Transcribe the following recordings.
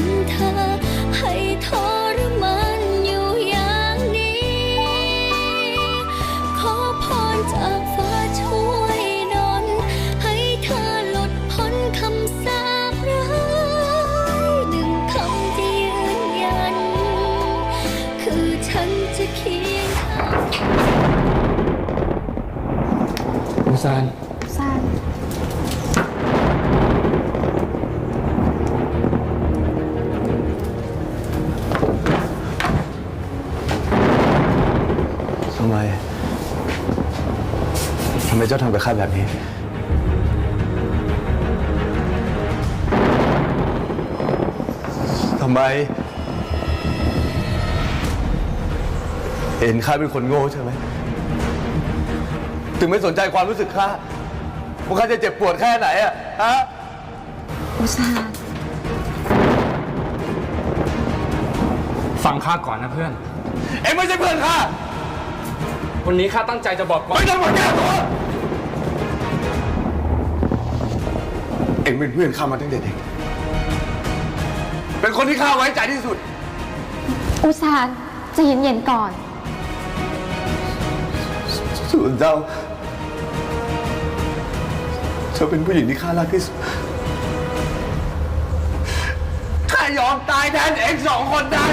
ำเธอให้ทรมานอยู่อย่างนี้ขอพรจากฟ้าช่วยดลให้เธอหลุดพ้นคำสาปร้ายหนึ่งคำที่ยืนยันคือฉันจะเคียงข้างอุซานทำไมเจ้าทำกับข้าแบบนี้ทำไมเห็นข้าเป็นคนโง่ใช่ไหมถึงไม่สนใจความรู้สึกข้าว่าข้าจะเจ็บปวดแค่ไหนอะฮะอุซานฟังข้าก่อนนะเพื่อนเอ็งไม่ใช่เพื่อนข้าวันนี้ข้าตั้งใจจะบอกก่อนไม่ต้องมาแก้ตัวเอ็งเป็นเพื่อนข้ามาตั้งแต่เด็กเป็นคนที่ข้าไว้ใจที่สุดอุซานจะเย็นๆก่อนส่วนเจ้าเป็นผู้หญิงที่ข้ารักที่สุดข้ายอมตายแทนเอ็งสองคนได้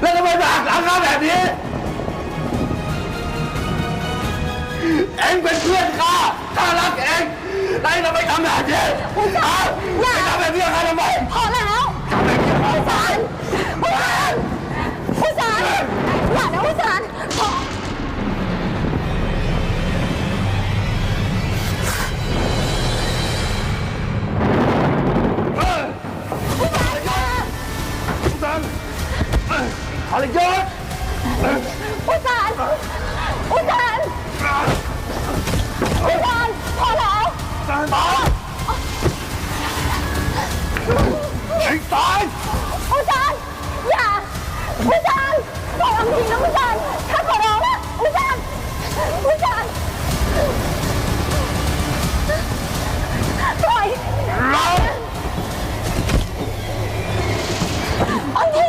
แล้วทำไมมาหักหลังข้าแบบนี้เอ็งเป็นเพื่อนข้ารักเอ็งแล้วเอ็งทำไมทำแบบนี้อย่าทำแบบนี้ข้าทำไมพอแล้วอุซานอย่านะอุซานพออะไรเยอะอุซานพอแล้วไอ้ตายอุซานอย่าอุซานปล่อยอำทีนะอุซานข้าขอร้องนะอุซานปล่อยอำที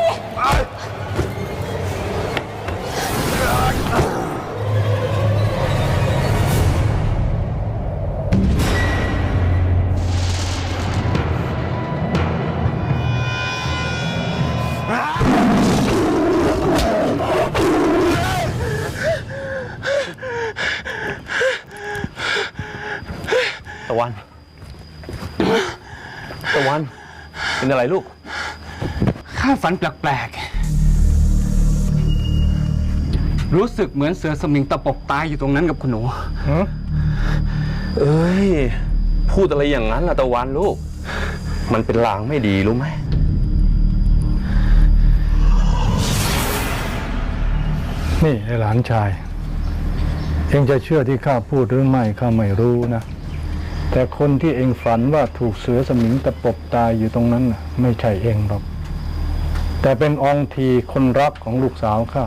ตะวันเป็นอะไรลูกข้าฝันแปลกๆรู้สึกเหมือนเสือสมิงตะปบตายอยู่ตรงนั้นกับคุณหนูเอ้ยพูดอะไรอย่างนั้นล่ะตะวันลูกมันเป็นลางไม่ดีรู้ไหมนี่ไอ้หลานชายเองจะเชื่อที่ข้าพูดหรือไม่ข้าไม่รู้นะแต่คนที่เองฝันว่าถูกเสือสมิงตะปบตายอยู่ตรงนั้นน่ะไม่ใช่เองหรอกแต่เป็นอองทีคนรักของลูกสาวข้า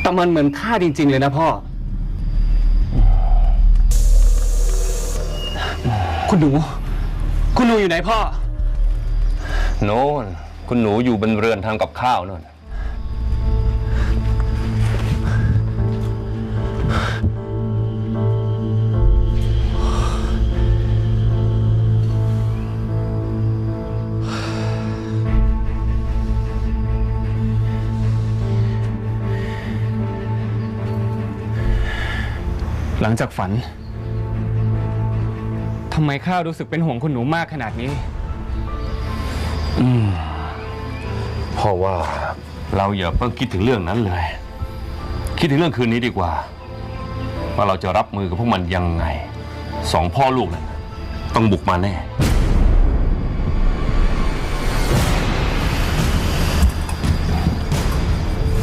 แต่มันเหมือนข้าจริงๆเลยนะพ่อคุณหนูอยู่ไหนพ่อโน่นคุณหนูอยู่บนเรือนทำกับข้าวโน่นหลังจากฝันทำไมข้ารู้สึกเป็นห่วงคุณหนูมากขนาดนี้เพราะว่าเราอย่าเพิ่งคิดถึงเรื่องนั้นเลยคิดถึงเรื่องคืนนี้ดีกว่าว่าเราจะรับมือกับพวกมันยังไงสองพ่อลูกนั้นต้องบุกมาแน่